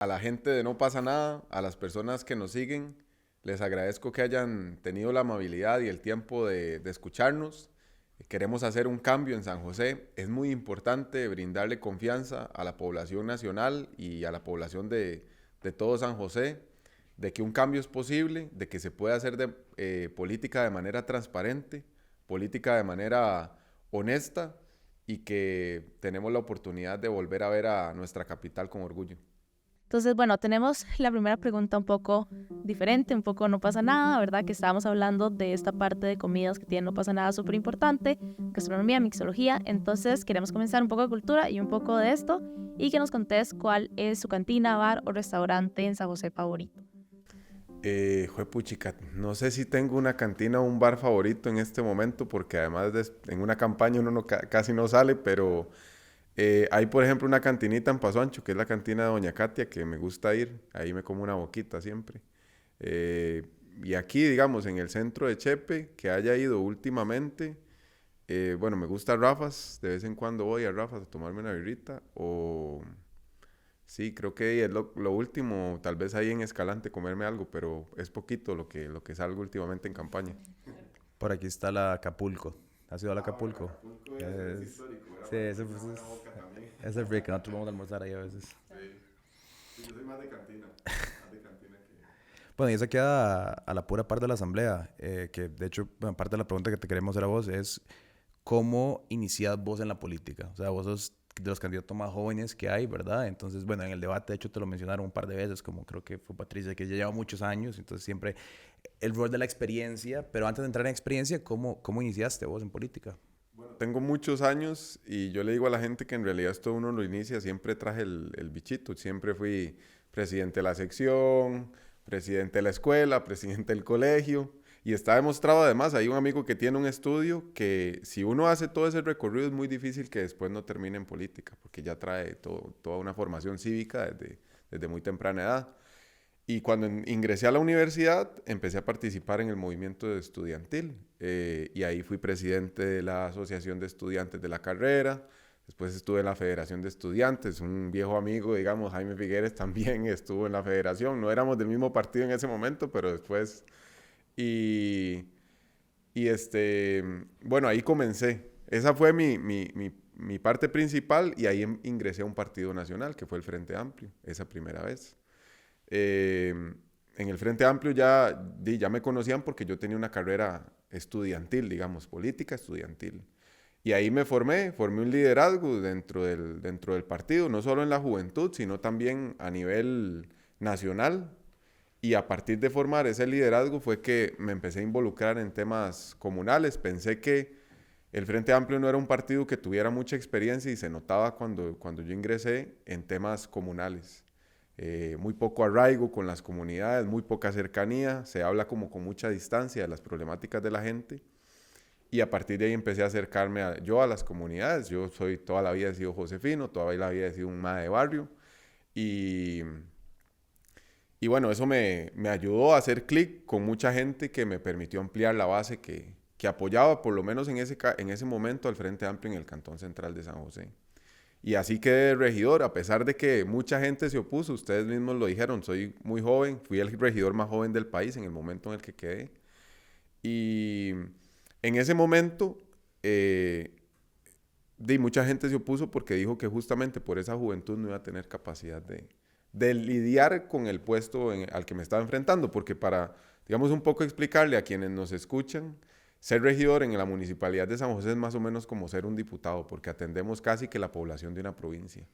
A la gente de No Pasa Nada, a las personas que nos siguen, les agradezco que hayan tenido la amabilidad y el tiempo de escucharnos. Queremos hacer un cambio en San José. Es muy importante brindarle confianza a la población nacional y a la población de todo San José, de que un cambio es posible, de que se puede hacer política de manera transparente, política de manera honesta y que tenemos la oportunidad de volver a ver a nuestra capital con orgullo. Entonces, bueno, tenemos la primera pregunta un poco diferente, un poco no pasa nada, ¿verdad? Que estábamos hablando de esta parte de comidas que tiene no pasa nada súper importante, gastronomía, mixología. Entonces, queremos comenzar un poco de cultura y un poco de esto y que nos contés cuál es su cantina, bar o restaurante en San José favorito. Juepuchica, no sé si tengo una cantina o un bar favorito en este momento, porque además en una campaña uno casi no sale, pero hay por ejemplo una cantinita en Paso Ancho, que es la cantina de Doña Katia, que me gusta ir, ahí me como una boquita siempre. Eh, y aquí, digamos, en el centro de Chepe, que haya ido últimamente, bueno, me gusta Rafas, de vez en cuando voy a Rafas a tomarme una birrita, o sí, creo que es lo último, tal vez ahí en Escalante comerme algo, pero es poquito lo que salgo últimamente en campaña. Por aquí está la Acapulco. ¿Has ido a la Ah, bueno, Acapulco? Acapulco es Es, histórico, ¿verdad? sí, Para ese, hacerme pues, una buena boca también. es el rico. Nosotros vamos a almorzar ahí a veces. Sí. Sí, yo soy más de cantina que... Bueno, y eso queda a la pura parte de la asamblea, que de hecho, bueno, parte de la pregunta que te queremos hacer a vos es ¿cómo inicias vos en la política? O sea, vos sos de los candidatos más jóvenes que hay, ¿verdad? Entonces, bueno, en el debate, de hecho, te lo mencionaron un par de veces, como creo que fue Patricia, que ya lleva muchos años, entonces siempre el rol de la experiencia, pero antes de entrar en experiencia, ¿cómo iniciaste vos en política? Bueno, tengo muchos años y yo le digo a la gente que en realidad esto uno lo inicia, siempre traje el bichito, siempre fui presidente de la sección, presidente de la escuela, presidente del colegio y está demostrado además, hay un amigo que tiene un estudio que si uno hace todo ese recorrido es muy difícil que después no termine en política porque ya trae toda una formación cívica desde muy temprana edad. Y cuando ingresé a la universidad, empecé a participar en el movimiento estudiantil y ahí fui presidente de la Asociación de Estudiantes de la carrera. Después estuve en la Federación de Estudiantes. Un viejo amigo, digamos, Jaime Figueres, también estuvo en la federación. No éramos del mismo partido en ese momento, pero después. Y, bueno, ahí comencé. Esa fue mi parte principal y ahí ingresé a un partido nacional, que fue el Frente Amplio, esa primera vez. Eh, en el Frente Amplio ya me conocían porque yo tenía una carrera estudiantil, digamos, política estudiantil. Y ahí formé un liderazgo dentro del partido, no solo en la juventud, sino también a nivel nacional. Y a partir de formar ese liderazgo fue que me empecé a involucrar en temas comunales. Pensé que el Frente Amplio no era un partido que tuviera mucha experiencia y se notaba cuando yo ingresé en temas comunales. Muy poco arraigo con las comunidades, muy poca cercanía, se habla como con mucha distancia de las problemáticas de la gente y a partir de ahí empecé a acercarme yo a las comunidades. Yo toda la vida he sido josefino, toda la vida he sido un mae de barrio y, y bueno, eso me ayudó a hacer clic con mucha gente que me permitió ampliar la base que apoyaba por lo menos en ese momento al Frente Amplio en el Cantón Central de San José. Y así quedé regidor, a pesar de que mucha gente se opuso, ustedes mismos lo dijeron, soy muy joven, fui el regidor más joven del país en el momento en el que quedé. Y en ese momento, mucha gente se opuso porque dijo que justamente por esa juventud no iba a tener capacidad de lidiar con el puesto al que me estaba enfrentando, porque para, digamos, un poco explicarle a quienes nos escuchan, ser regidor en la municipalidad de San José es más o menos como ser un diputado, porque atendemos casi que la población de una provincia.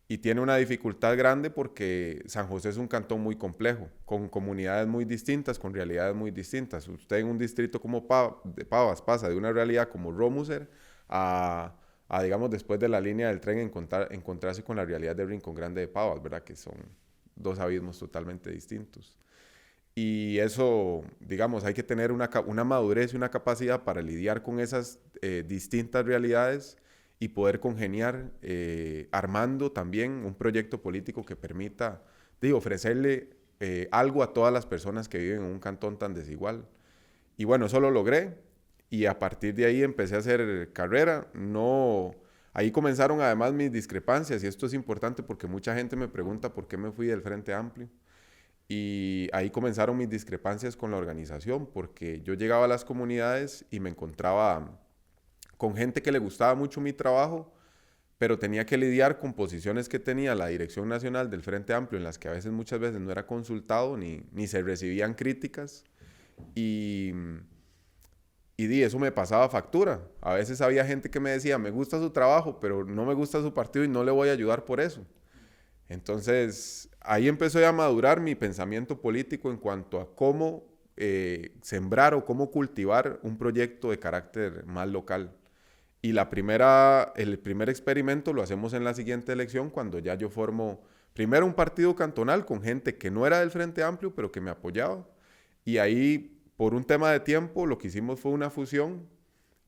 Y tiene una dificultad grande porque San José es un cantón muy complejo, con comunidades muy distintas, con realidades muy distintas. Usted en un distrito como de Pavas pasa de una realidad como Romuser a, digamos, después de la línea del tren encontrarse con la realidad de Rincón Grande de Pavas, ¿verdad? Que son dos abismos totalmente distintos. Y eso, digamos, hay que tener una madurez y una capacidad para lidiar con esas distintas realidades y poder congeniar, armando también un proyecto político que permita, ofrecerle algo a todas las personas que viven en un cantón tan desigual. Y bueno, eso lo logré y a partir de ahí empecé a hacer carrera. No, Ahí comenzaron además mis discrepancias, y esto es importante porque mucha gente me pregunta por qué me fui del Frente Amplio. Y ahí comenzaron mis discrepancias con la organización, porque yo llegaba a las comunidades y me encontraba con gente que le gustaba mucho mi trabajo, pero tenía que lidiar con posiciones que tenía la Dirección Nacional del Frente Amplio, en las que a veces, muchas veces no era consultado ni se recibían críticas. Y, eso me pasaba factura. A veces había gente que me decía, me gusta su trabajo, pero no me gusta su partido y no le voy a ayudar por eso. Entonces, ahí empezó a madurar mi pensamiento político en cuanto a cómo sembrar o cómo cultivar un proyecto de carácter más local. Y el primer experimento lo hacemos en la siguiente elección, cuando ya yo formo primero un partido cantonal con gente que no era del Frente Amplio, pero que me apoyaba. Y ahí, por un tema de tiempo, lo que hicimos fue una fusión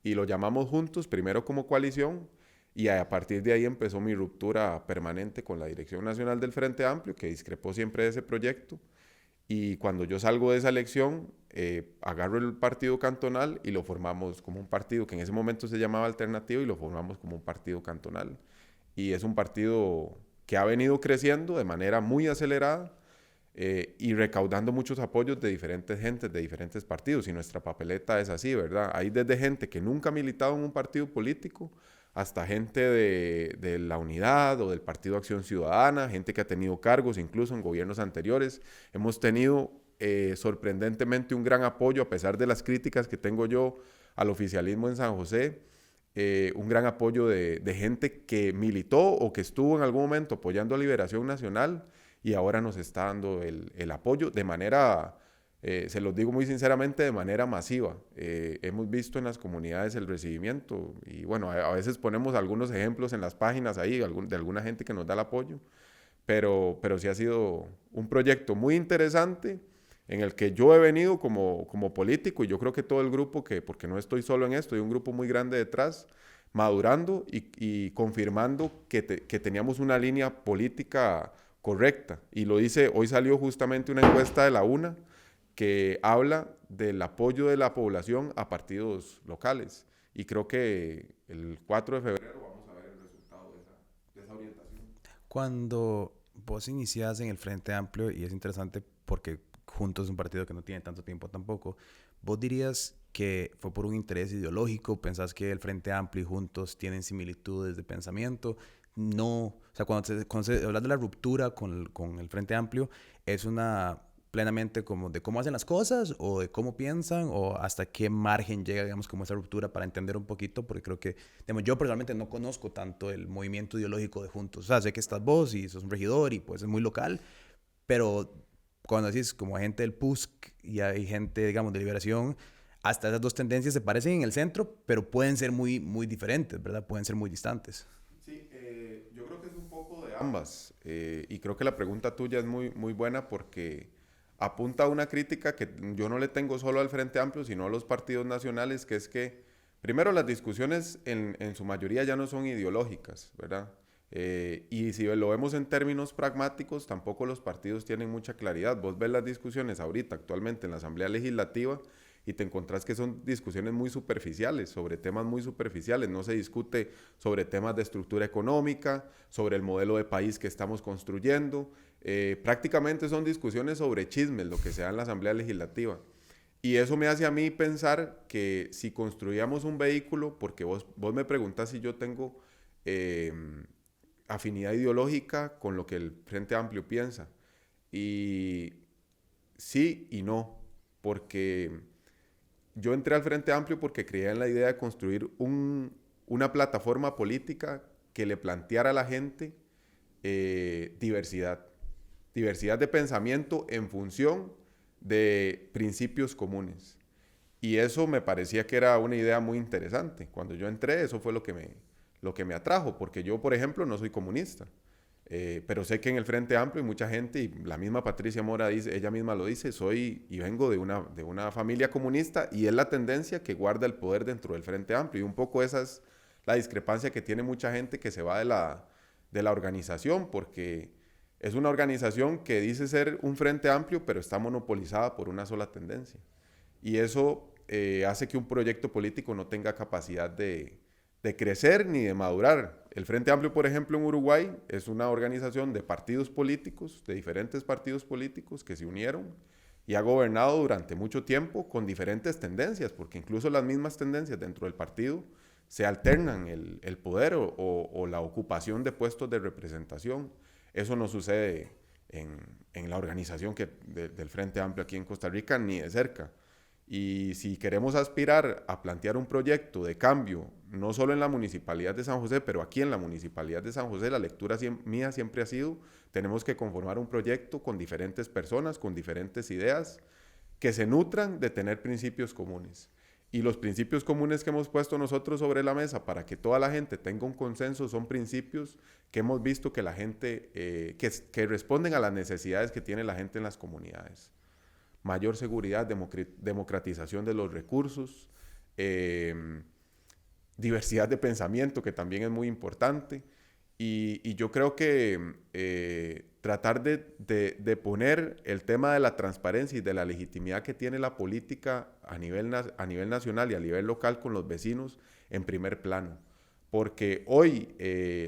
y lo llamamos juntos, primero como coalición, y a partir de ahí empezó mi ruptura permanente con la Dirección Nacional del Frente Amplio, que discrepó siempre de ese proyecto. Y cuando yo salgo de esa elección, agarro el partido cantonal y lo formamos como un partido que en ese momento se llamaba Alternativo, y lo formamos como un partido cantonal. Y es un partido que ha venido creciendo de manera muy acelerada y recaudando muchos apoyos de diferentes gentes, de diferentes partidos. Y nuestra papeleta es así, ¿verdad? Hay desde gente que nunca ha militado en un partido político, hasta gente de la Unidad o del Partido Acción Ciudadana, gente que ha tenido cargos incluso en gobiernos anteriores. Hemos tenido sorprendentemente un gran apoyo, a pesar de las críticas que tengo yo al oficialismo en San José, un gran apoyo de gente que militó o que estuvo en algún momento apoyando a Liberación Nacional, y ahora nos está dando el apoyo de manera, se los digo muy sinceramente, de manera masiva. Hemos visto en las comunidades el recibimiento, y bueno, a veces ponemos algunos ejemplos en las páginas ahí de alguna gente que nos da el apoyo, pero sí ha sido un proyecto muy interesante, en el que yo he venido como político, y yo creo que todo el grupo, porque no estoy solo en esto, hay un grupo muy grande detrás, madurando y confirmando que teníamos una línea política correcta. Y lo dice, hoy salió justamente una encuesta de la UNA que habla del apoyo de la población a partidos locales. Y creo que el 4 de febrero vamos a ver el resultado de esa orientación. Cuando vos iniciás en el Frente Amplio, y es interesante porque Juntos es un partido que no tiene tanto tiempo tampoco, ¿vos dirías que fue por un interés ideológico? ¿Pensás que el Frente Amplio y Juntos tienen similitudes de pensamiento? No, o sea, cuando se hablas de la ruptura con el Frente Amplio, ¿es una plenamente como de cómo hacen las cosas o de cómo piensan, o hasta qué margen llega, digamos, como esa ruptura, para entender un poquito? Porque creo que, digamos, yo personalmente no conozco tanto el movimiento ideológico de Juntos. O sea, sé que estás vos y sos un regidor y pues es muy local, pero cuando decís como gente del PUSC y hay gente, digamos, de Liberación, hasta esas dos tendencias se parecen en el centro, pero pueden ser muy, muy diferentes, ¿verdad? Pueden ser muy distantes. Sí, yo creo que es un poco de ambas, y creo que la pregunta tuya es muy, muy buena, porque apunta a una crítica que yo no le tengo solo al Frente Amplio, sino a los partidos nacionales, que es que, primero, las discusiones en su mayoría ya no son ideológicas, ¿verdad? Y si lo vemos en términos pragmáticos, tampoco los partidos tienen mucha claridad. Vos ves las discusiones ahorita, actualmente, en la Asamblea Legislativa, y te encontrás que son discusiones muy superficiales, sobre temas muy superficiales. No se discute sobre temas de estructura económica, sobre el modelo de país que estamos construyendo. Prácticamente son discusiones sobre chismes, lo que se da en la Asamblea Legislativa. Y eso me hace a mí pensar que si construíamos un vehículo, porque vos me preguntás si yo tengo afinidad ideológica con lo que el Frente Amplio piensa. Y sí y no, porque yo entré al Frente Amplio porque creía en la idea de construir una plataforma política que le planteara a la gente diversidad de pensamiento en función de principios comunes. Y eso me parecía que era una idea muy interesante. Cuando yo entré, eso fue lo que me atrajo, porque yo, por ejemplo, no soy comunista, pero sé que en el Frente Amplio hay mucha gente, y la misma Patricia Mora dice, ella misma lo dice, soy y vengo de una familia comunista, y es la tendencia que guarda el poder dentro del Frente Amplio, y un poco esa es la discrepancia que tiene mucha gente que se va de la organización, porque es una organización que dice ser un Frente Amplio, pero está monopolizada por una sola tendencia. Y eso hace que un proyecto político no tenga capacidad de de crecer ni de madurar. El Frente Amplio, por ejemplo, en Uruguay es una organización de partidos políticos, de diferentes partidos políticos que se unieron y ha gobernado durante mucho tiempo con diferentes tendencias, porque incluso las mismas tendencias dentro del partido se alternan el poder o la ocupación de puestos de representación. Eso no sucede en la organización del Frente Amplio aquí en Costa Rica ni de cerca. Y si queremos aspirar a plantear un proyecto de cambio, no solo en la Municipalidad de San José, pero aquí en la Municipalidad de San José, la lectura mía siempre ha sido, tenemos que conformar un proyecto con diferentes personas, con diferentes ideas, que se nutran de tener principios comunes. Y los principios comunes que hemos puesto nosotros sobre la mesa para que toda la gente tenga un consenso son principios que hemos visto que la gente, que responden a las necesidades que tiene la gente en las comunidades. Mayor seguridad, democratización de los recursos, diversidad de pensamiento, que también es muy importante. Y yo creo que tratar de poner el tema de la transparencia y de la legitimidad que tiene la política a nivel nacional y a nivel local con los vecinos en primer plano. Porque hoy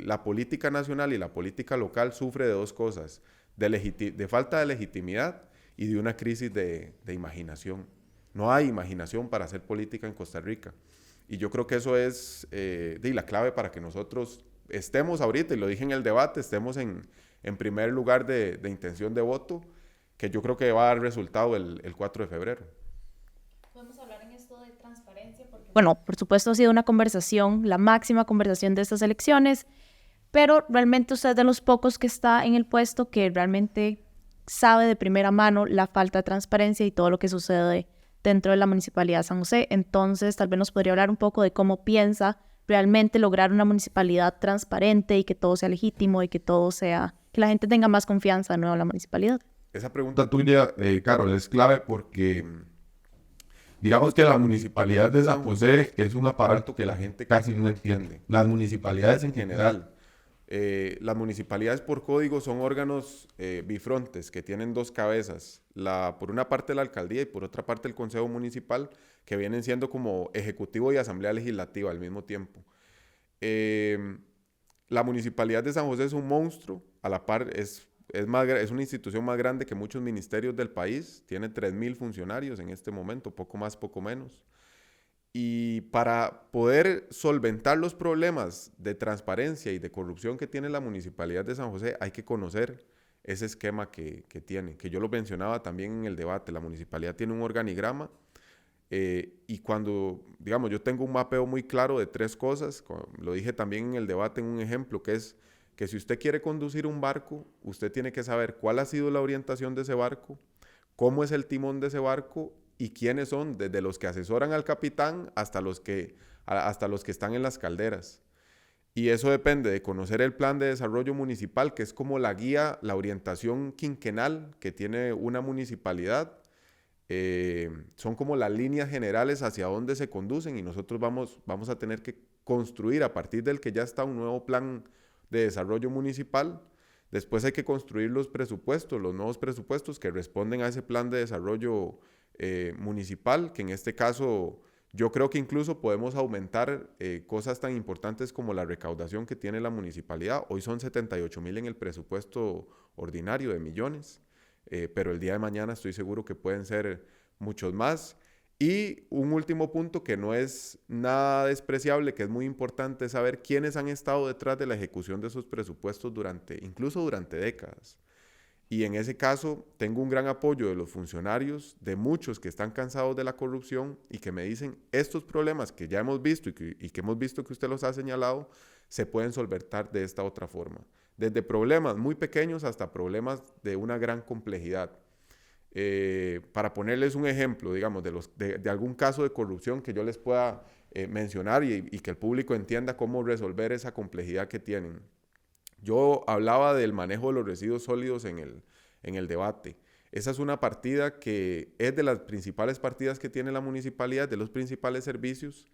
la política nacional y la política local sufre de dos cosas, de falta de legitimidad y de una crisis de imaginación. No hay imaginación para hacer política en Costa Rica. Y yo creo que eso es la clave para que nosotros estemos ahorita, y lo dije en el debate, estemos en primer lugar de intención de voto, que yo creo que va a dar resultado el 4 de febrero. Podemos hablar en esto de transparencia porque, bueno, por supuesto ha sido una conversación, la máxima conversación de estas elecciones, pero realmente usted es de los pocos que está en el puesto que realmente sabe de primera mano la falta de transparencia y todo lo que sucede dentro de la Municipalidad de San José. Entonces, tal vez nos podría hablar un poco de cómo piensa realmente lograr una municipalidad transparente y que todo sea legítimo y que todo sea, que la gente tenga más confianza de nuevo en la municipalidad. Esa pregunta tuya, Carol, es clave porque digamos que la Municipalidad de San José es un aparato que la gente casi no entiende. Las municipalidades en general. Las municipalidades por código son órganos bifrontes que tienen dos cabezas, por una parte la alcaldía y por otra parte el consejo municipal, que vienen siendo como ejecutivo y asamblea legislativa al mismo tiempo. La municipalidad de San José es un monstruo, a la par es una institución más grande que muchos ministerios del país, tiene 3,000 funcionarios en este momento, poco más, poco menos. Y para poder solventar los problemas de transparencia y de corrupción que tiene la Municipalidad de San José, hay que conocer ese esquema que tiene, que yo lo mencionaba también en el debate. La municipalidad tiene un organigrama y cuando, digamos, yo tengo un mapeo muy claro de 3 cosas, lo dije también en el debate en un ejemplo, que es que si usted quiere conducir un barco, usted tiene que saber cuál ha sido la orientación de ese barco, cómo es el timón de ese barco y quiénes son, desde los que asesoran al capitán hasta los que están en las calderas. Y eso depende de conocer el plan de desarrollo municipal, que es como la guía, la orientación quinquenal que tiene una municipalidad. Son como las líneas generales hacia dónde se conducen y nosotros vamos a tener que construir a partir del que ya está un nuevo plan de desarrollo municipal. Después hay que construir los presupuestos, los nuevos presupuestos que responden a ese plan de desarrollo municipal, que en este caso yo creo que incluso podemos aumentar cosas tan importantes como la recaudación que tiene la municipalidad. Hoy son 78,000 en el presupuesto ordinario de millones, pero el día de mañana estoy seguro que pueden ser muchos más. Y un último punto que no es nada despreciable, que es muy importante, es saber quiénes han estado detrás de la ejecución de esos presupuestos incluso durante décadas. Y en ese caso tengo un gran apoyo de los funcionarios, de muchos que están cansados de la corrupción y que me dicen, estos problemas que ya hemos visto y que hemos visto que usted los ha señalado, se pueden solventar de esta otra forma. Desde problemas muy pequeños hasta problemas de una gran complejidad. Para ponerles un ejemplo, digamos, de algún caso de corrupción que yo les pueda mencionar y que el público entienda cómo resolver esa complejidad que tienen. Yo hablaba del manejo de los residuos sólidos en el debate. Esa es una partida que es de las principales partidas que tiene la municipalidad, de los principales servicios,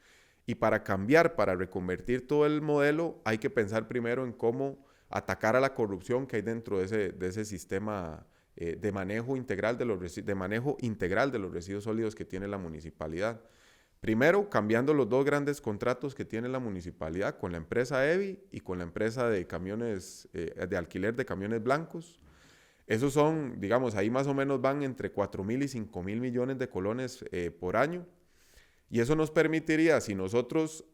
y para cambiar, para reconvertir todo el modelo, hay que pensar primero en cómo atacar a la corrupción que hay dentro de ese sistema de manejo integral de los residuos sólidos que tiene la municipalidad. Primero, cambiando los dos grandes contratos que tiene la municipalidad con la empresa EVI y con la empresa de camiones, de alquiler de camiones blancos. Esos son, digamos, ahí más o menos van entre 4.000 y 5.000 millones de colones por año. Y eso nos permitiría, si nosotros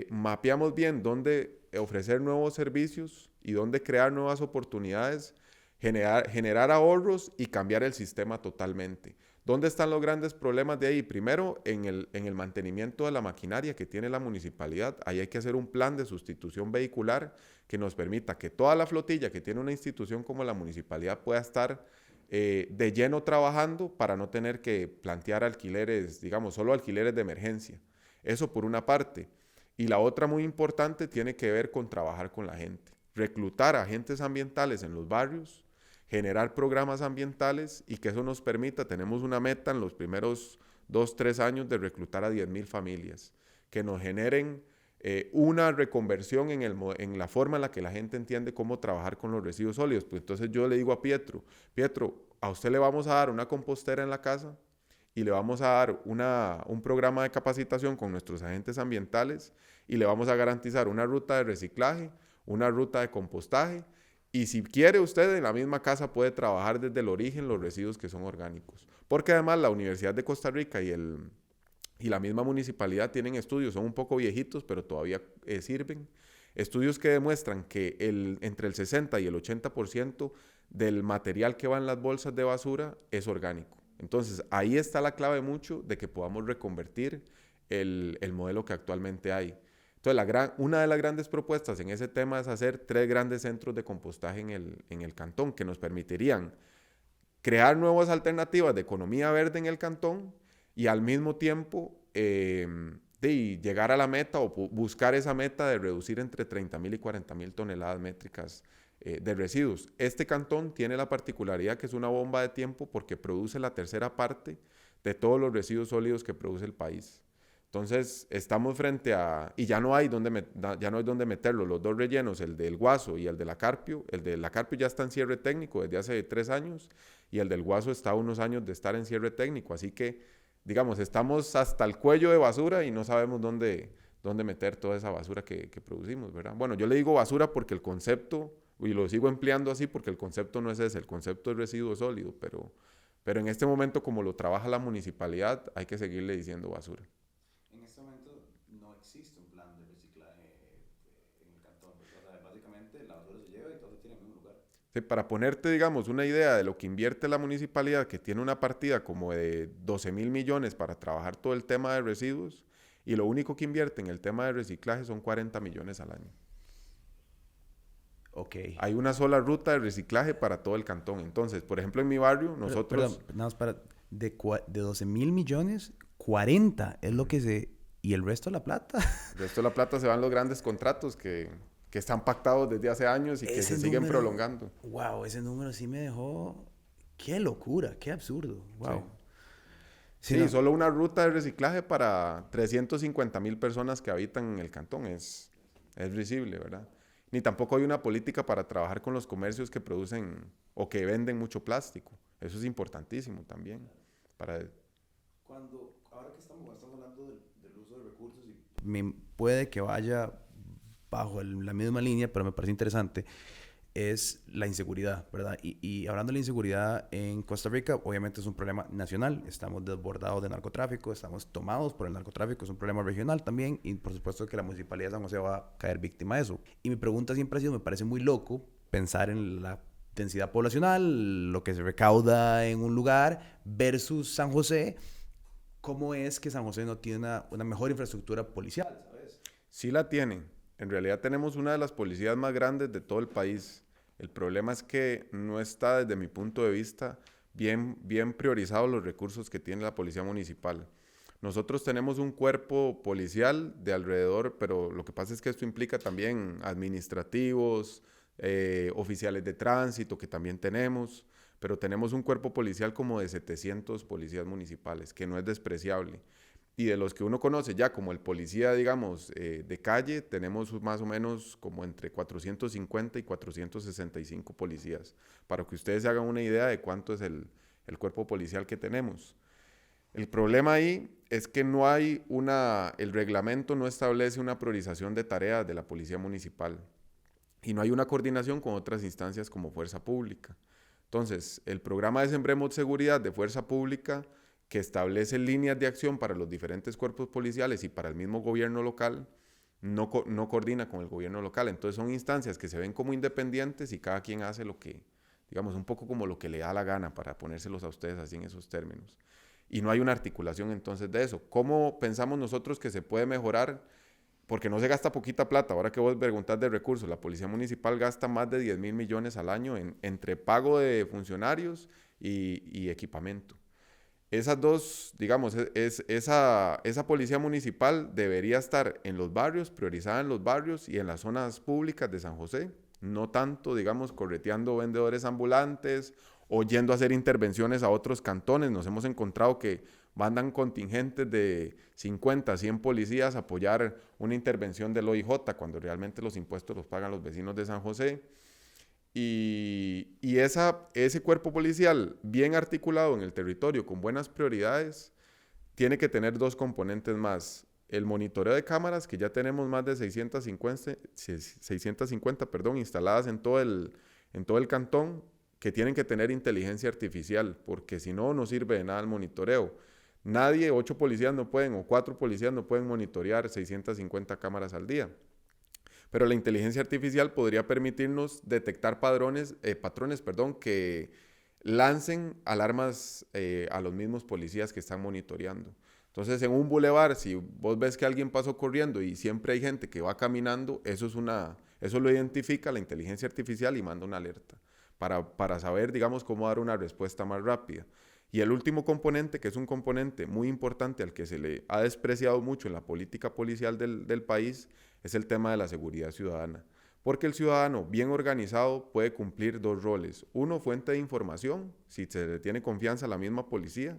mapeamos bien dónde ofrecer nuevos servicios y dónde crear nuevas oportunidades, generar ahorros y cambiar el sistema totalmente. ¿Dónde están los grandes problemas de ahí? Primero, en el mantenimiento de la maquinaria que tiene la municipalidad. Ahí hay que hacer un plan de sustitución vehicular que nos permita que toda la flotilla que tiene una institución como la municipalidad pueda estar de lleno trabajando para no tener que plantear alquileres, digamos, solo alquileres de emergencia. Eso por una parte. Y la otra muy importante tiene que ver con trabajar con la gente. Reclutar agentes ambientales en los barrios, generar programas ambientales y que eso nos permita, tenemos una meta en los primeros 2, 3 años de reclutar a 10.000 familias, que nos generen una reconversión en la forma en la que la gente entiende cómo trabajar con los residuos sólidos. Pues entonces yo le digo a Pietro, a usted le vamos a dar una compostera en la casa y le vamos a dar un programa de capacitación con nuestros agentes ambientales y le vamos a garantizar una ruta de reciclaje, una ruta de compostaje. Y si quiere usted, en la misma casa puede trabajar desde el origen los residuos que son orgánicos. Porque además la Universidad de Costa Rica y la misma municipalidad tienen estudios, son un poco viejitos, pero todavía sirven. Estudios que demuestran que entre el 60 y el 80% del material que va en las bolsas de basura es orgánico. Entonces, ahí está la clave mucho de que podamos reconvertir el modelo que actualmente hay. Entonces, una de las grandes propuestas en ese tema es hacer 3 grandes centros de compostaje en el cantón que nos permitirían crear nuevas alternativas de economía verde en el cantón y al mismo tiempo llegar a la meta o buscar esa meta de reducir entre 30.000 y 40.000 toneladas métricas de residuos. Este cantón tiene la particularidad que es una bomba de tiempo porque produce la tercera parte de todos los residuos sólidos que produce el país. Entonces, estamos frente a... Y ya no hay donde meterlo. Los 2 rellenos, el del Guaso y el de la Carpio. El de la Carpio ya está en cierre técnico desde hace 3 años y el del Guaso está a unos años de estar en cierre técnico. Así que, digamos, estamos hasta el cuello de basura y no sabemos dónde meter toda esa basura que producimos, ¿verdad? Bueno, yo le digo basura porque el concepto, y lo sigo empleando así porque el concepto no es ese, el concepto es residuo sólido, pero en este momento, como lo trabaja la municipalidad, hay que seguirle diciendo basura. En este momento no existe un plan de reciclaje en el cantón. O sea, básicamente la basura se lleva y todo se tiene en el mismo lugar. Sí, para ponerte, digamos, una idea de lo que invierte la municipalidad, que tiene una partida como de 12.000 millones para trabajar todo el tema de residuos, y lo único que invierte en el tema de reciclaje son 40 millones al año. Ok. Hay una sola ruta de reciclaje para todo el cantón. Entonces, por ejemplo, en mi barrio, nosotros... Perdón, nada más de 12.000 millones, 40 es lo que se... ¿Y el resto de la plata? El resto de la plata se van los grandes contratos que están pactados desde hace años y que se siguen prolongando. Wow, ese número sí me dejó... ¡Qué locura! ¡Qué absurdo! Wow. Sí, solo una ruta de reciclaje para 350.000 personas que habitan en el cantón es risible, ¿verdad? Ni tampoco hay una política para trabajar con los comercios que producen o que venden mucho plástico. Eso es importantísimo también. Ahora que estamos hablando del uso de recursos, puede que vaya bajo la misma línea, pero me parece interesante, es la inseguridad, ¿verdad? Y hablando de la inseguridad en Costa Rica, obviamente es un problema nacional. Estamos desbordados de narcotráfico, estamos tomados por el narcotráfico, es un problema regional también, y por supuesto que la Municipalidad de San José va a caer víctima de eso. Y mi pregunta siempre ha sido, me parece muy loco pensar en la densidad poblacional, lo que se recauda en un lugar versus San José. ¿Cómo es que San José no tiene una mejor infraestructura policial, sabes? Sí la tienen. En realidad tenemos una de las policías más grandes de todo el país. El problema es que no está, desde mi punto de vista, bien priorizados los recursos que tiene la policía municipal. Nosotros tenemos un cuerpo policial de alrededor, pero lo que pasa es que esto implica también administrativos, oficiales de tránsito, que también tenemos, pero tenemos un cuerpo policial como de 700 policías municipales, que no es despreciable. Y de los que uno conoce ya como el policía, digamos, de calle, tenemos más o menos como entre 450 y 465 policías, para que ustedes se hagan una idea de cuánto es el cuerpo policial que tenemos. El problema ahí es que no hay el reglamento no establece una priorización de tareas de la policía municipal y no hay una coordinación con otras instancias como Fuerza Pública. Entonces, el programa de Sembremos Seguridad de Fuerza Pública, que establece líneas de acción para los diferentes cuerpos policiales y para el mismo gobierno local, no coordina con el gobierno local. Entonces, son instancias que se ven como independientes y cada quien hace lo que, digamos, un poco como lo que le da la gana, para ponérselos a ustedes así en esos términos. Y no hay una articulación entonces de eso. ¿Cómo pensamos nosotros que se puede mejorar? Porque no se gasta poquita plata. Ahora que vos preguntás de recursos, la Policía Municipal gasta más de 10.000 millones al año entre pago de funcionarios y equipamiento. Esas dos, digamos, esa Policía Municipal debería estar en los barrios, priorizada en los barrios y en las zonas públicas de San José. No tanto, digamos, correteando vendedores ambulantes o yendo a hacer intervenciones a otros cantones. Nos hemos encontrado que mandan contingentes de 50, 100 policías a apoyar una intervención del OIJ cuando realmente los impuestos los pagan los vecinos de San José. Y ese cuerpo policial bien articulado en el territorio con buenas prioridades tiene que tener dos componentes más. El monitoreo de cámaras, que ya tenemos más de 650 instaladas en todo el cantón, que tienen que tener inteligencia artificial, porque si no, no sirve de nada el monitoreo. Nadie, 8 policías no pueden, o 4 policías no pueden monitorear 650 cámaras al día. Pero la inteligencia artificial podría permitirnos detectar patrones, que lancen alarmas a los mismos policías que están monitoreando. Entonces, en un bulevar, si vos ves que alguien pasó corriendo y siempre hay gente que va caminando, eso lo identifica la inteligencia artificial y manda una alerta para saber, digamos, cómo dar una respuesta más rápida. Y el último componente, que es un componente muy importante al que se le ha despreciado mucho en la política policial del país, es el tema de la seguridad ciudadana. Porque el ciudadano bien organizado puede cumplir dos roles. Uno, fuente de información, si se le tiene confianza a la misma policía.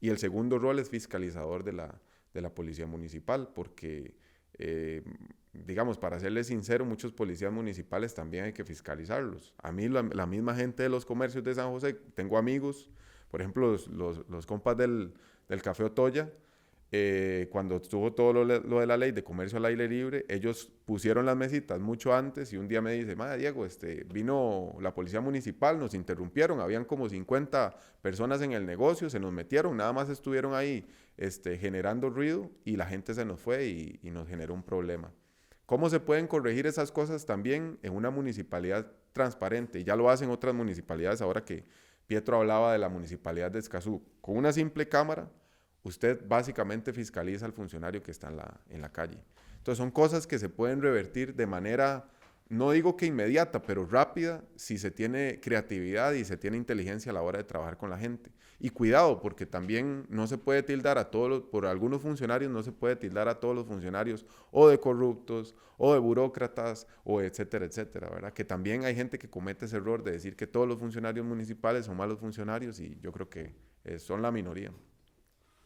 Y el segundo rol es fiscalizador de la policía municipal, porque, digamos, para serles sincero, muchos policías municipales también hay que fiscalizarlos. A mí la misma gente de los comercios de San José, tengo amigos, por ejemplo, los compas del Café Otoya, cuando estuvo todo lo de la ley de comercio al aire libre, ellos pusieron las mesitas mucho antes y un día me dice, Diego, vino la policía municipal, nos interrumpieron, habían como 50 personas en el negocio, se nos metieron, nada más estuvieron ahí generando ruido y la gente se nos fue y nos generó un problema. ¿Cómo se pueden corregir esas cosas también en una municipalidad transparente? Y ya lo hacen otras municipalidades, ahora que Pietro hablaba de la municipalidad de Escazú. Con una simple cámara, usted básicamente fiscaliza al funcionario que está en la calle. Entonces son cosas que se pueden revertir de manera, no digo que inmediata, pero rápida, si se tiene creatividad y se tiene inteligencia a la hora de trabajar con la gente. Y cuidado, porque también no se puede tildar por algunos funcionarios, no se puede tildar a todos los funcionarios o de corruptos, o de burócratas, o etcétera, etcétera, ¿verdad? Que también hay gente que comete ese error de decir que todos los funcionarios municipales son malos funcionarios y yo creo que son la minoría.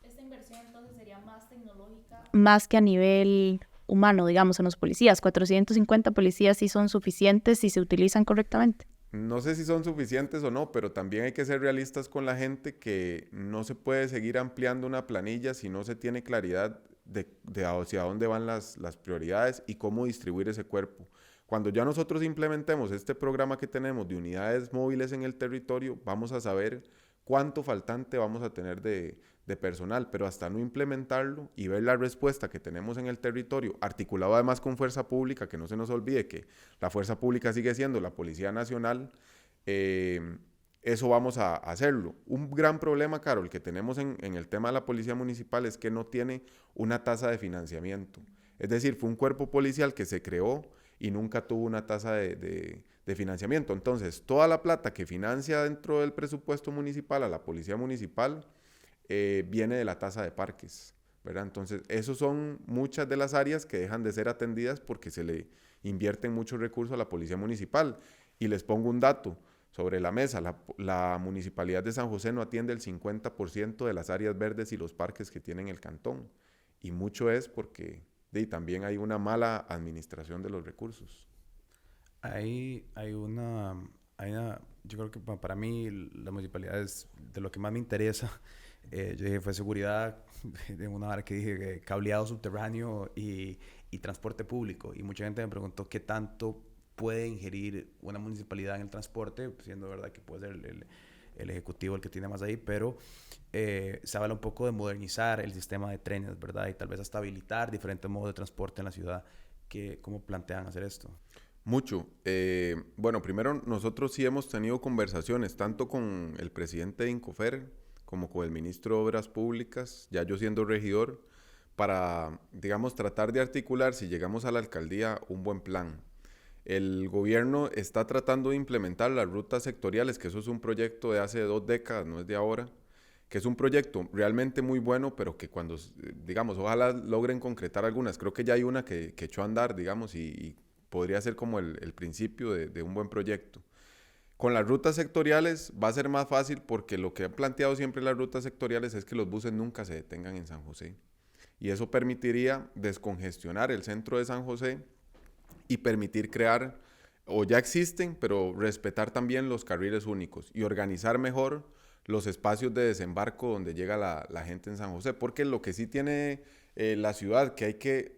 Entonces sería más tecnológica. Más que a nivel humano, digamos, en los policías. 450 policías sí son suficientes si se utilizan correctamente. No sé si son suficientes o no, pero también hay que ser realistas con la gente, que no se puede seguir ampliando una planilla si no se tiene claridad de hacia dónde van las prioridades y cómo distribuir ese cuerpo. Cuando ya nosotros implementemos este programa que tenemos de unidades móviles en el territorio, vamos a saber cuánto faltante vamos a tener de personal, pero hasta no implementarlo y ver la respuesta que tenemos en el territorio, articulado además con Fuerza Pública, que no se nos olvide que la Fuerza Pública sigue siendo la Policía Nacional, eso vamos a hacerlo. Un gran problema, Carol, que tenemos en el tema de la Policía Municipal es que no tiene una tasa de financiamiento. Es decir, fue un cuerpo policial que se creó y nunca tuvo una tasa de financiamiento. Entonces, toda la plata que financia dentro del presupuesto municipal a la Policía Municipal viene de la tasa de parques, ¿verdad? Entonces, esos son muchas de las áreas que dejan de ser atendidas porque se le invierten muchos recursos a la Policía Municipal. Y les pongo un dato sobre la mesa, la Municipalidad de San José no atiende el 50% de las áreas verdes y los parques que tiene el cantón. Y mucho es porque también hay una mala administración de los recursos. Yo creo que para mí la municipalidad es de lo que más me interesa Yo dije, fue seguridad de una hora que dije cableado subterráneo y transporte público. Y mucha gente me preguntó qué tanto puede ingerir una municipalidad en el transporte, siendo verdad que puede ser el ejecutivo el que tiene más ahí, pero se habla un poco de modernizar el sistema de trenes, ¿verdad? Y tal vez hasta habilitar diferentes modos de transporte en la ciudad. ¿Cómo plantean hacer esto? Mucho. Bueno, primero nosotros sí hemos tenido conversaciones, tanto con el presidente de Incofer como con el ministro de Obras Públicas, ya yo siendo regidor, para, digamos, tratar de articular, si llegamos a la alcaldía, un buen plan. El gobierno está tratando de implementar las rutas sectoriales, que eso es un proyecto de hace 2 décadas, no es de ahora, que es un proyecto realmente muy bueno, pero que cuando, digamos, ojalá logren concretar algunas. Creo que ya hay una que echó a andar, digamos, y podría ser como el principio de un buen proyecto. Con las rutas sectoriales va a ser más fácil porque lo que han planteado siempre las rutas sectoriales es que los buses nunca se detengan en San José. Y eso permitiría descongestionar el centro de San José y permitir crear, o ya existen, pero respetar también los carriles únicos y organizar mejor los espacios de desembarco donde llega la gente en San José. Porque lo que sí tiene la ciudad que hay que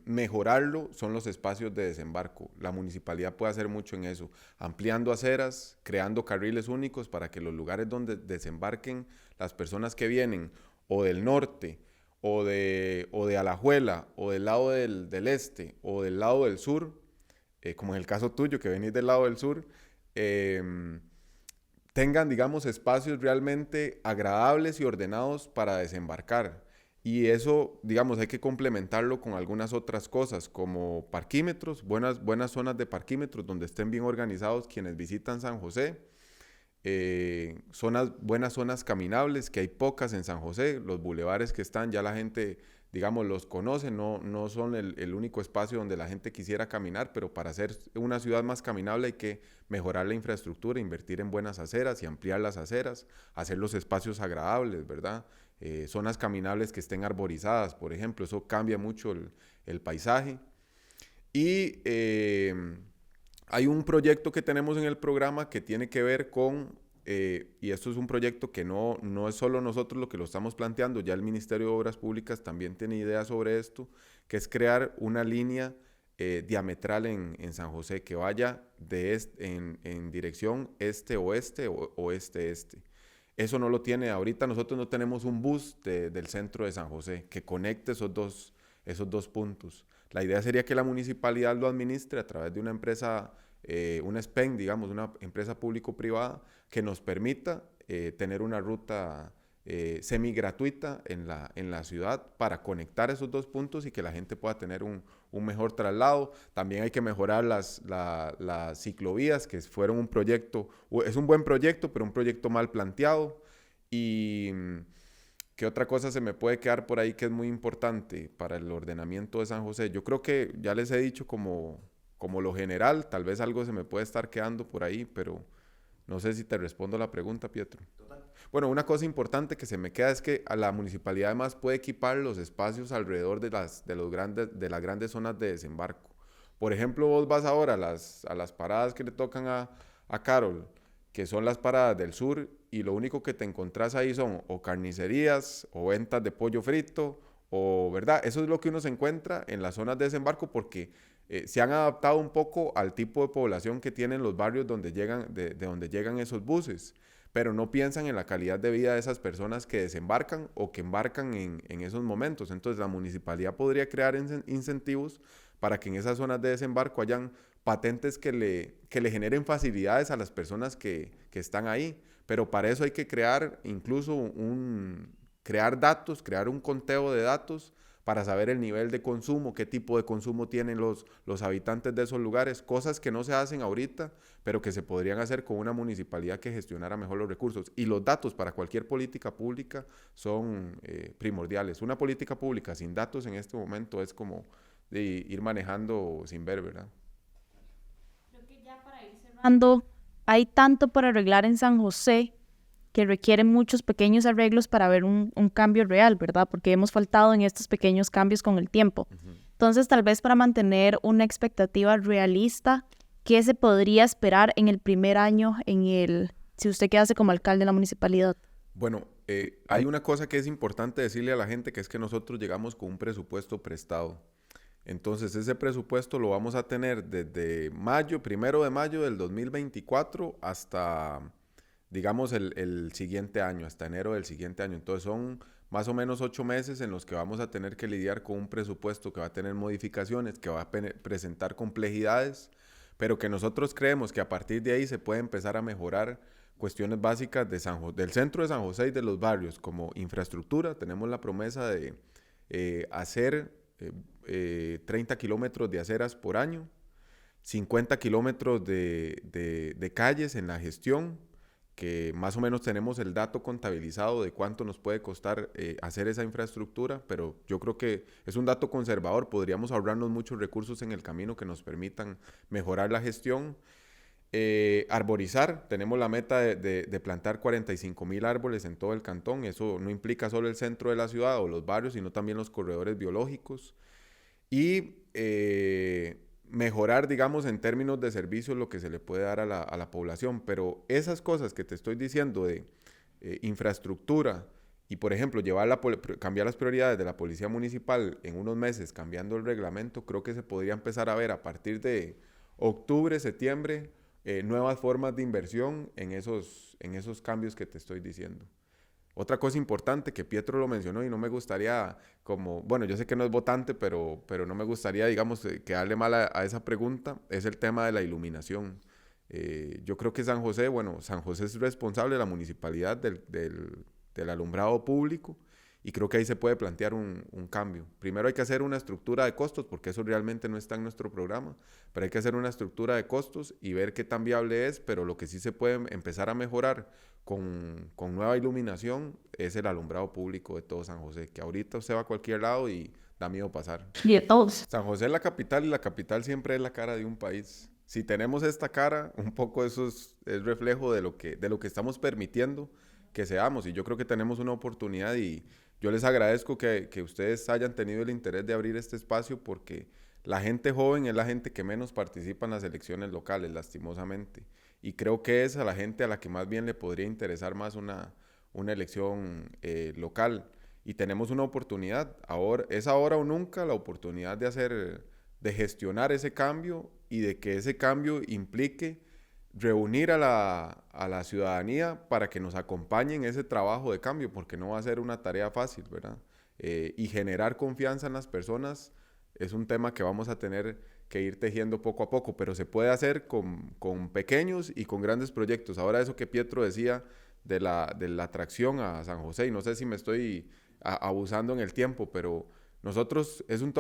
mejorarlo son los espacios de desembarco. La municipalidad puede hacer mucho en eso, ampliando aceras, creando carriles únicos para que los lugares donde desembarquen las personas que vienen o del norte o de Alajuela o del lado del este o del lado del sur, como en el caso tuyo que venís del lado del sur, tengan, digamos, espacios realmente agradables y ordenados para desembarcar. Y eso, digamos, hay que complementarlo con algunas otras cosas, como parquímetros, buenas zonas de parquímetros donde estén bien organizados quienes visitan San José, buenas zonas caminables, que hay pocas en San José, los bulevares que están, ya la gente, digamos, los conoce, no son el único espacio donde la gente quisiera caminar, pero para hacer una ciudad más caminable hay que mejorar la infraestructura, invertir en buenas aceras y ampliar las aceras, hacer los espacios agradables, ¿verdad? Zonas caminables que estén arborizadas, por ejemplo, eso cambia mucho el paisaje. Y hay un proyecto que tenemos en el programa que tiene que ver con, y esto es un proyecto que no es solo nosotros lo que lo estamos planteando, ya el Ministerio de Obras Públicas también tiene ideas sobre esto, que es crear una línea diametral en San José que vaya en dirección este-oeste o oeste-este. Eso no lo tiene, ahorita nosotros no tenemos un bus del centro de San José que conecte esos dos puntos. La idea sería que la municipalidad lo administre a través de una empresa, una SPEN, digamos, una empresa público-privada, que nos permita tener una ruta semi-gratuita en la ciudad para conectar esos 2 puntos y que la gente pueda tener un mejor traslado. También hay que mejorar las ciclovías, que fueron un proyecto, es un buen proyecto, pero un proyecto mal planteado. Y ¿qué otra cosa se me puede quedar por ahí que es muy importante para el ordenamiento de San José? Yo creo que ya les he dicho como lo general, tal vez algo se me puede estar quedando por ahí, pero no sé si te respondo la pregunta, Pietro. Total. Bueno, una cosa importante que se me queda es que a la municipalidad además puede equipar los espacios alrededor de las grandes zonas de desembarco. Por ejemplo, vos vas ahora a las paradas que le tocan a Carol, que son las paradas del sur, y lo único que te encontrás ahí son o carnicerías o ventas de pollo frito, o, ¿verdad? Eso es lo que uno se encuentra en las zonas de desembarco porque se han adaptado un poco al tipo de población que tienen los barrios donde de donde llegan esos buses, pero no piensan en la calidad de vida de esas personas que desembarcan o que embarcan en esos momentos. Entonces la municipalidad podría crear incentivos para que en esas zonas de desembarco hayan patentes que le generen facilidades a las personas que están ahí, pero para eso hay que crear incluso crear datos, crear un conteo de datos para saber el nivel de consumo, qué tipo de consumo tienen los habitantes de esos lugares, cosas que no se hacen ahorita, pero que se podrían hacer con una municipalidad que gestionara mejor los recursos. Y los datos para cualquier política pública son primordiales. Una política pública sin datos en este momento es como de ir manejando sin ver, ¿verdad? Creo que ya para ir cerrando, hay tanto por arreglar en San José que requieren muchos pequeños arreglos para ver un cambio real, ¿verdad? Porque hemos faltado en estos pequeños cambios con el tiempo. Uh-huh. Entonces, tal vez para mantener una expectativa realista, ¿qué se podría esperar en el primer año si usted quedase como alcalde de la municipalidad? Bueno, hay una cosa que es importante decirle a la gente, que es que nosotros llegamos con un presupuesto prestado. Entonces, ese presupuesto lo vamos a tener desde mayo, 1 de mayo del 2024 hasta, digamos, el siguiente año, hasta enero del siguiente año. Entonces, son más o menos 8 meses en los que vamos a tener que lidiar con un presupuesto que va a tener modificaciones, que va a presentar complejidades, pero que nosotros creemos que a partir de ahí se puede empezar a mejorar cuestiones básicas de del centro de San José y de los barrios, como infraestructura. Tenemos la promesa de hacer 30 kilómetros de aceras por año, 50 kilómetros de calles en la gestión, que más o menos tenemos el dato contabilizado de cuánto nos puede costar hacer esa infraestructura, pero yo creo que es un dato conservador. Podríamos ahorrarnos muchos recursos en el camino que nos permitan mejorar la gestión. Arborizar, tenemos la meta de plantar 45,000 árboles en todo el cantón. Eso no implica solo el centro de la ciudad o los barrios, sino también los corredores biológicos. Y mejorar, digamos, en términos de servicios lo que se le puede dar a la población. Pero esas cosas que te estoy diciendo de infraestructura y, por ejemplo, cambiar las prioridades de la policía municipal en unos meses, cambiando el reglamento, creo que se podría empezar a ver a partir de octubre, septiembre, nuevas formas de inversión en esos cambios que te estoy diciendo. Otra cosa importante que Pietro lo mencionó y no me gustaría bueno, yo sé que no es votante, pero no me gustaría, digamos, quedarle mal a esa pregunta, es el tema de la iluminación. Yo creo que San José es responsable de la municipalidad del alumbrado público, y creo que ahí se puede plantear un cambio. Primero hay que hacer una estructura de costos, porque eso realmente no está en nuestro programa, pero hay que hacer una estructura de costos y ver qué tan viable es, pero lo que sí se puede empezar a mejorar con nueva iluminación es el alumbrado público de todo San José, que ahorita usted va a cualquier lado y da miedo pasar. Y de todos. San José es la capital, y la capital siempre es la cara de un país. Si tenemos esta cara, un poco eso es reflejo de lo que estamos permitiendo que seamos, y yo creo que tenemos una oportunidad, y yo les agradezco que ustedes hayan tenido el interés de abrir este espacio, porque la gente joven es la gente que menos participa en las elecciones locales, lastimosamente, y creo que es a la gente a la que más bien le podría interesar más una elección local, y tenemos una oportunidad. Es ahora o nunca la oportunidad de gestionar ese cambio, y de que ese cambio implique reunir a la ciudadanía para que nos acompañe en ese trabajo de cambio, porque no va a ser una tarea fácil, ¿verdad? Y generar confianza en las personas es un tema que vamos a tener que ir tejiendo poco a poco, pero se puede hacer con pequeños y con grandes proyectos. Ahora, eso que Pietro decía de la atracción a San José, y no sé si me estoy abusando en el tiempo, pero nosotros es un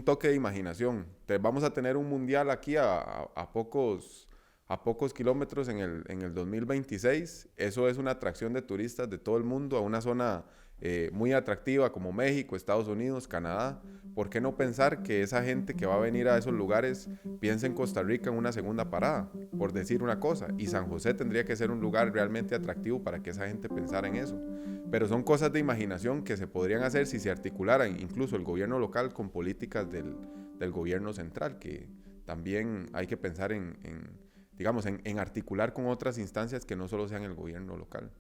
toque de imaginación. Vamos a tener un mundial aquí a pocos kilómetros en el 2026. Eso es una atracción de turistas de todo el mundo a una zona muy atractiva como México, Estados Unidos, Canadá. ¿Por qué no pensar que esa gente que va a venir a esos lugares piensa en Costa Rica en una segunda parada, por decir una cosa? Y San José tendría que ser un lugar realmente atractivo para que esa gente pensara en eso. Pero son cosas de imaginación que se podrían hacer si se articularan incluso el gobierno local con políticas del gobierno central, que también hay que pensar digamos, en articular con otras instancias que no solo sean el gobierno local.